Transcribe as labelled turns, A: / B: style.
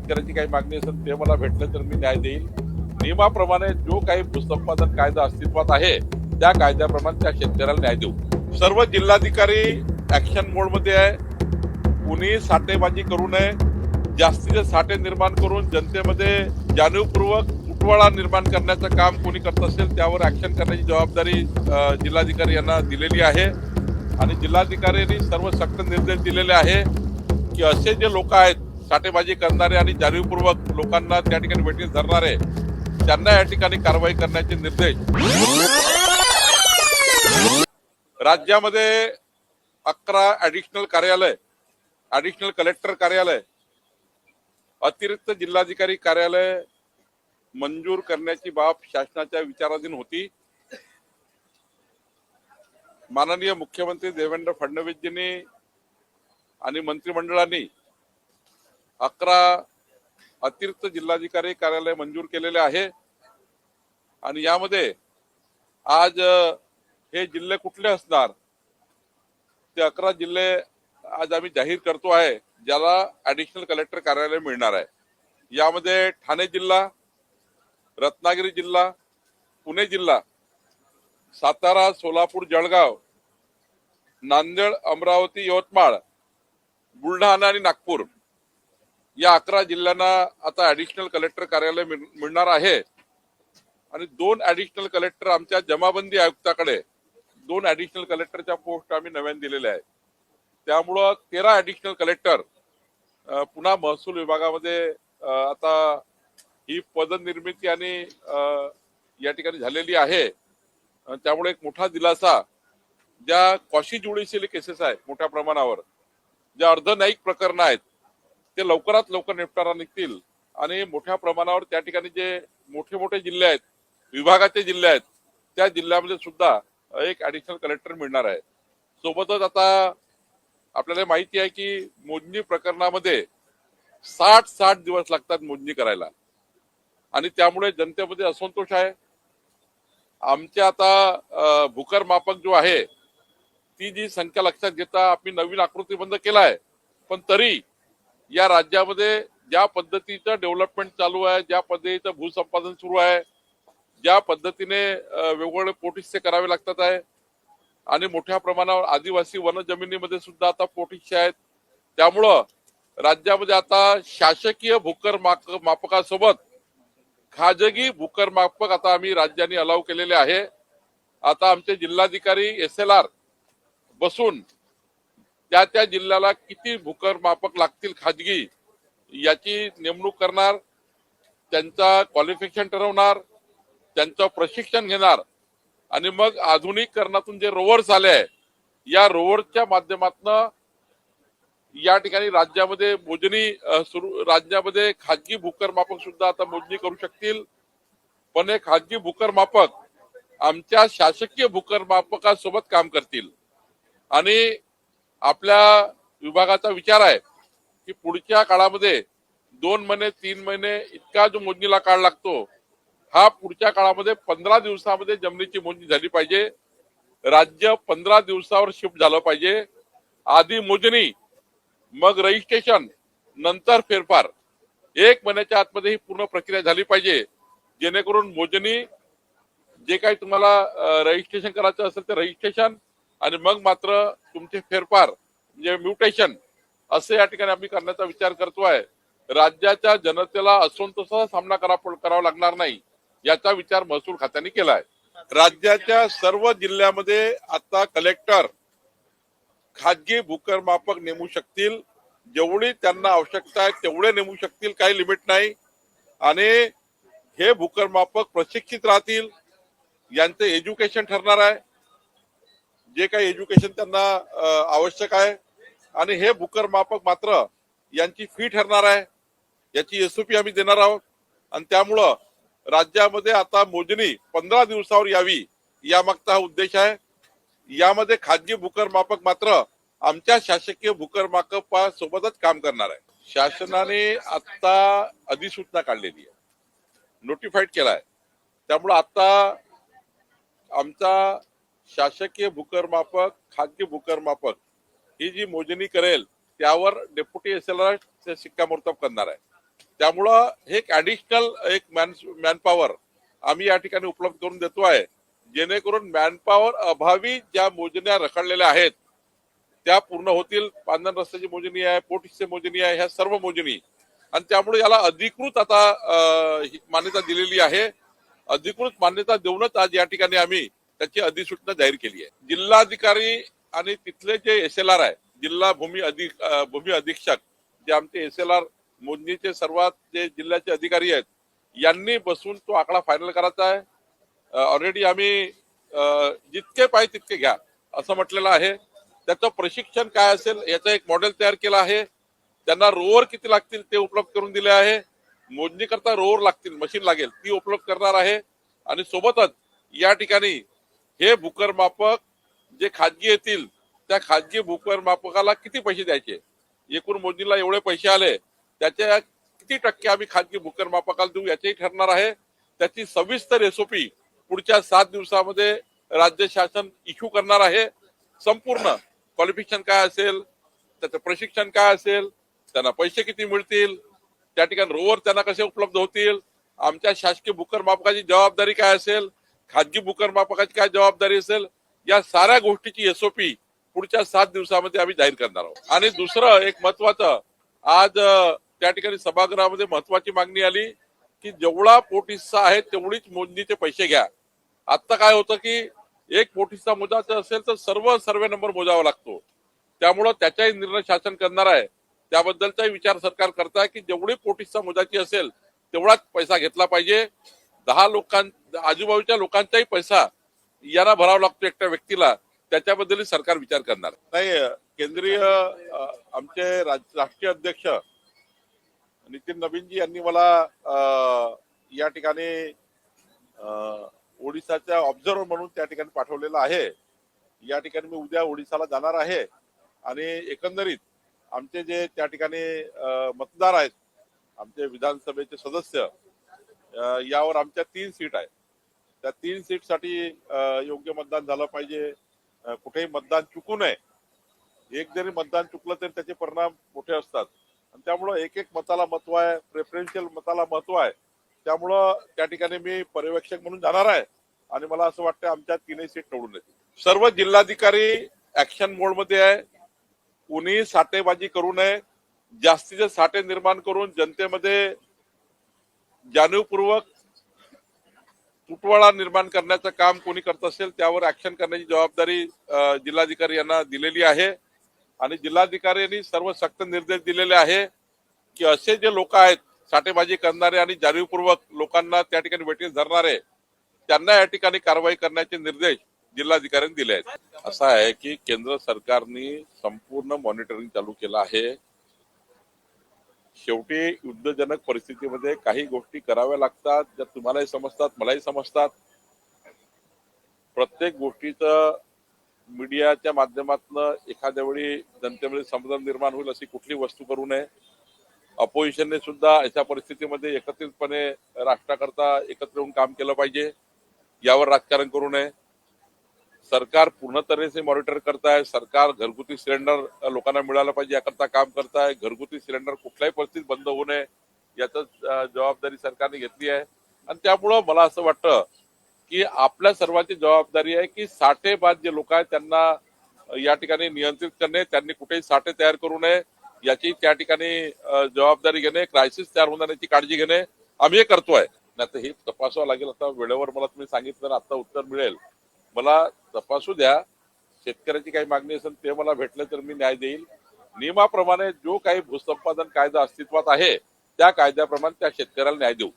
A: शेतकऱ्याची काही मागणी असेल ते मला भेटलं तर मी न्याय देईल. नियमाप्रमाणे जो काही भूसंपादन कायदा अस्तित्वात आहे त्या कायद्याप्रमाणे त्या शेतकऱ्याला न्याय देऊ. सर्व जिल्हाधिकारी ऍक्शन मोड मध्ये आहे. कुणी साठेबाजी करू नये. जास्तीचे साठे निर्माण करून जनतेमध्ये जाणीवपूर्वक उठवाळा निर्माण करण्याचं काम कोणी करत असेल त्यावर ऍक्शन करण्याची जबाबदारी जिल्हाधिकारी यांना दिलेली आहे आणि जिल्हाधिकाऱ्यांनी सर्व सक्त निर्देश दिलेले आहे की असे जे लोक आहेत साठेबाजी करणारे आणि जाणीवपूर्वक लोकांना त्या ठिकाणी वेठीस धरणारे त्यांना या ठिकाणी कारवाई करण्याचे निर्देश. राज्यामध्ये 11 ऍडिशनल कार्यालय, ऍडिशनल कलेक्टर कार्यालय, अतिरिक्त जिल्हाधिकारी कार्यालय मंजूर करण्याची बाब शासनाच्या विचाराधीन होती. माननीय मुख्यमंत्री देवेंद्र फडणवीसजींनी आणि मंत्रिमंडळाने 11 अतिरिक्त जिल्हाधिकारी कार्यालय मंजूर केलेले आहे आणि यामध्ये आज हे जिल्हे कुठले असणार ते 11 जिल्हे आज आम्ही जाहीर करतो आहे ज्याला ऍडिशनल कलेक्टर कार्यालय मिळणार आहे. यामध्ये ठाणे जिल्हा, रत्नागिरी जिल्हा, पुणे जिल्हा, सातारा, सोलापूर, जळगाव, नांदेड, अमरावती, यवतमाळ, बुलढाणा आणि नागपूर या 11 जिल्ह्यांना आता ऍडिशनल कलेक्टर कार्यालय मिळणार आहे आणि 2 ऍडिशनल कलेक्टर आमच्या जमाबंदी आयुक्ताकडे 2 ऍडिशनल कलेक्टरच्या पोस्ट आम्ही नव्याने दिलेल्या आहेत. त्यामुळं 13 ऍडिशनल कलेक्टर पुन्हा महसूल विभागामध्ये आता ही पदनिर्मिती आणि या ठिकाणी झालेली आहे. त्यामुळे एक मोठा दिलासा ज्या क्वाशी ज्युडिशियल केसेस आहेत मोठ्या प्रमाणावर ज्या अर्धन्यायिक प्रकरण आहेत ते लवकरात लवकर निपटारा निघतील आणि मोठ्या प्रमाणावर त्या ठिकाणी जे मोठे मोठे जिल्हे आहेत विभागाचे जिल्हे आहेत त्या जिल्ह्यामध्ये सुद्धा एक ऍडिशनल कलेक्टर मिळणार आहे. सोबतच आता आपल्याला माहिती आहे की मोजणी प्रकरणामध्ये 60 दिवस लागतात मोजणी करायला आणि त्यामुळे जनतेमध्ये असंतोष आहे. आमच्या आता भूकर मापक जो आहे ती जी संख्या लक्षात घेता आम्ही नवीन आकृती बंद केलाय पण तरी या राज्यामध्ये ज्या पद्धतीचं डेव्हलपमेंट चालू आहे, ज्या पद्धतीचं भूसंपादन सुरू आहे, ज्या पद्धतीने वेगवेगळे पोटिस्से करावे लागतात आहे आणि मोठ्या प्रमाणावर आदिवासी वन जमिनीमध्ये सुद्धा आता पोटिस्से आहेत. त्यामुळं राज्यामध्ये आता शासकीय भूकर मापकासोबत खाजगी भूकर मापक आता आम्ही राज्याने अलाव केलेले आहे. आता आमचे जिल्हाधिकारी SLR बसून त्या जिल्ह्याला किती भूकर मापक लागतील खाजगी याची नेमणूक करणार, त्यांचा क्वालिफिकेशन ठरवणार, त्यांचं प्रशिक्षण घेणार आणि मग आधुनिकीकरणातून जे रोवर्स आले आहे या रोवर्सच्या माध्यमातून या ठिकाणी राज्यामध्ये मोजणी राज्यामध्ये खाजगी भूकर मापक सुद्धा आता मोजणी करू शकतील. पण हे खाजगी भूकर मापक आमच्या शासकीय भूकर मापकासोबत काम करतील आणि आपल्या विभागाचा विचार आहे की पुढच्या काळामध्ये 2 महिने 3 महिने इतका जो मोजणीला काळ लागतो हा पुढच्या काळामध्ये 15 दिवसामध्ये जमिनीची मोजणी झाली पाहिजे. राज्य 15 दिवसावर शिफ्ट झालं पाहिजे. आधी मोजणी मग रजिस्ट्रेशन नंतर फेरफार 1 महिन्याच्या आतमध्ये ही पूर्ण प्रक्रिया झाली पाहिजे जेणेकरून मोजणी जे काही तुम्हाला रजिस्ट्रेशन करायचं असेल ते रजिस्ट्रेशन आणि मग मात्र तुमचे फेरफार म्हणजे म्युटेशन असे या ठिकाणी आम्ही करण्याचा विचार करतोय. राज्याच्या जनतेला असंतोषाचा सामना करावा लागणार नाही याचा विचार महसूल खात्याने केला आहे. राज्याच्या सर्व जिल्ह्यामध्ये आता कलेक्टर खाजगी भूकर मापक नेमू शकतील. जेवढी त्यांना आवश्यकता आहे तेवढे नेमू शकतील, काही लिमिट नाही. आणि हे भूकर मापक प्रशिक्षित राहतील. यांचे एज्युकेशन ठरणार आहे, जे काही एज्युकेशन त्यांना आवश्यक आहे आणि हे भूकर मापक मात्र यांची फी ठरणार आहे. याची SOP आम्ही देणार आहोत आणि त्यामुळं राज्यामध्ये आता मोजणी 15 दिवसावर यावी यामागचा हा उद्देश आहे. यामध्ये खाजगी भूकर मापक मात्र आमच्या शासकीय भूकर मापकासोबतच काम करणार आहे. शासनाने आता अधिसूचना काढलेली आहे, नोटिफाईड केलाय. त्यामुळे आता आमचा शासकीय भूकर मापक खाजगी भूकर मापक ही जी मोजणी करेल त्यावर डेप्युटी SLR शिक्कामोर्तब करणार आहे. त्यामुळं हे एक ऍडिशनल एक मॅनपॉवर आम्ही या ठिकाणी उपलब्ध करून देतो आहे, जेणेकरून मॅनपॉवर अभावी ज्या मोजण्या रखडलेल्या आहेत त्या पूर्ण होतील. पांधन रस्त्याची मोजणी आहे, पोटीची मोजणी आहे, ह्या सर्व मोजणी, आणि त्यामुळे याला अधिकृत आता मान्यता दिलेली आहे. अधिकृत मान्यता देऊनच आज या ठिकाणी आम्ही त्याची अधिसूचना जाहीर केली आहे. जिल्हाधिकारी आणि तिथले जे SLR आहे, जिल्हा भूमी अधीक्षक, जे आमचे SLR मोजणीचे सर्वात जे जिल्ह्याचे अधिकारी आहेत, यांनी बसून तो आकडा फायनल करायचा आहे. ऑलरेडी आम्ही जितके पाहिजे तितके घ्या असं म्हटलेलं आहे. त्याचं प्रशिक्षण काय असेल याचं एक मॉडेल तयार केलं आहे. त्यांना रोवर किती लागतील ते उपलब्ध करून दिले आहे. मोजणी करता रोवर लागतील, मशीन लागेल, ती उपलब्ध करणार आहे. आणि सोबतच या ठिकाणी हे भूकर मापक जे खाजगी येतील त्या खाजगी भूकर मापकाला किती पैसे द्यायचे, एकूण मोजणीला एवढे पैसे आले त्याच्या किती टक्के आम्ही खाजगी भूकर मापकाला देऊ याचेही ठरणार आहे. त्याची सविस्तर SOP पुढच्या 7 दिवसामध्ये राज्य शासन इश्यू करणार आहे. संपूर्ण क्वालिफिकेशन काय असेल, त्याचं प्रशिक्षण काय असेल, त्यांना पैसे किती मिळतील, त्या ठिकाणी रोवर त्यांना कसे उपलब्ध होतील, आमच्या शासकीय भूकर मापकाची जबाबदारी काय असेल, खाजगी भूकर मापकाची काय जबाबदारी असेल, या साऱ्या गोष्टीची SOP पुढच्या 7 दिवसामध्ये आम्ही जाहीर करणार आहोत. आणि दुसरं एक महत्वाचं, आज त्या ठिकाणी सभागृहामध्ये महत्वाची मागणी आली की जेवढा पोटहिस्सा आहे तेवढीच मोजणीचे पैसे घ्या. आता काय होतं की एक पोटहिस्सा मोजायचा असेल तर सर्व सर्वे नंबर मोजावा लागतो. त्यामुळं त्याचाही निर्णय शासन करणार आहे. त्याबद्दलचाही विचार सरकार करत आहे की जेवढी पोटहिस्सा मोजायची असेल तेवढाच पैसा घेतला पाहिजे. 10 आजूबाजूच्या लोकांचाही पैसा यांना भरावा लागतो एकट्या व्यक्तीला, त्याच्याबद्दलही सरकार विचार करणार नाही. केंद्रीय आमचे राष्ट्रीय अध्यक्ष नितीन नवीनजी यांनी मला या ठिकाणी ओडिसाच्या ऑब्झर्व्हर म्हणून त्या ठिकाणी पाठवलेलं आहे. या ठिकाणी मी उद्या ओडिसाला जाणार आहे आणि एकंदरीत आमचे जे त्या ठिकाणी मतदार आहेत, आमचे विधानसभेचे सदस्य, यावर आमच्या 3 सीट आहेत. त्या 3 सीटसाठी योग्य मतदान झालं पाहिजे. कुठेही मतदान चुकू नये. एक जरी मतदान चुकलं तरी त्याचे परिणाम मोठे असतात आणि त्यामुळं एक मताला महत्व आहे, प्रेफरन्शियल मताला महत्व आहे. त्यामुळं त्या ठिकाणी मी पर्यवेक्षक म्हणून जाणार आहे आणि मला असं वाटतं आमच्या 3 सीट निवडून येतील. सर्व जिल्हाधिकारी ऍक्शन मोड मध्ये आहे. कुणी साठेबाजी करू नये. जास्तीचे साठे निर्माण करून जनतेमध्ये जाणीवपूर्वक तुटवडा निर्माण करण्याचं काम कोणी करत असेल त्यावर ऍक्शन करण्याची जबाबदारी जिल्हाधिकारी यांना दिलेली आहे. आणि जिल्हाधिकाऱ्यांनी सर्व सक्त निर्देश दिलेले आहे की असे जे लोक आहेत साठेबाजी करणारे आणि जाणीवपूर्वक लोकांना त्या ठिकाणी वेठीस धरणारे, त्यांना या ठिकाणी कारवाई करण्याचे निर्देश जिल्हाधिकाऱ्यांनी दिले आहेत. असं आहे की केंद्र सरकारने संपूर्ण मॉनिटरिंग चालू केलं आहे. शेवटी युद्धजनक परिस्थितीमध्ये काही गोष्टी कराव्या लागतात, ज्या तुम्हालाही समजतात, मलाही समजतात. प्रत्येक गोष्टीचं मीडियाच्या माध्यमातून एखाद्या वेळी जनतेमध्ये समजून निर्माण होईल अशी कुठली वस्तू करू नये. अपोजिशनने सुद्धा अशा परिस्थितीमध्ये एकत्रितपणे राष्ट्राकरता एकत्र येऊन काम केलं पाहिजे. यावर राजकारण करू नये. सरकार पूर्ण तऱ्हेने मॉनिटर करताय. सरकार घरगुती सिलेंडर लोकांना मिळालं पाहिजे याकरता काम करताय. घरगुती सिलेंडर कुठल्याही परिस्थितीत बंद होऊ नये याची जबाबदारी सरकारने घेतली आहे. आणि त्यामुळं मला असं वाटतं की आपल्या सर्वांची जबाबदारी आहे की साठेबाज जे लोक आहेत त्यांना या ठिकाणी नियंत्रित करणे, त्यांनी कुठेही साठे तयार करू नये याची त्या ठिकाणी जबाबदारी घेणे, क्रायसिस तयार होण्याची काळजी घेणे आम्ही हे करतोय. नाही तर हे तपासावं लागेल. आता वेळेवर मला तुम्ही सांगितलं आता उत्तर मिळेल. मला तपासू द्या. शेतकऱ्याची काही मागणी असेल ते मला भेटलं तर मी न्याय देईल. नियमाप्रमाणे जो काही भूसंपादन कायदा अस्तित्वात आहे त्या कायद्याप्रमाणे त्या शेतकऱ्याला न्याय देऊ.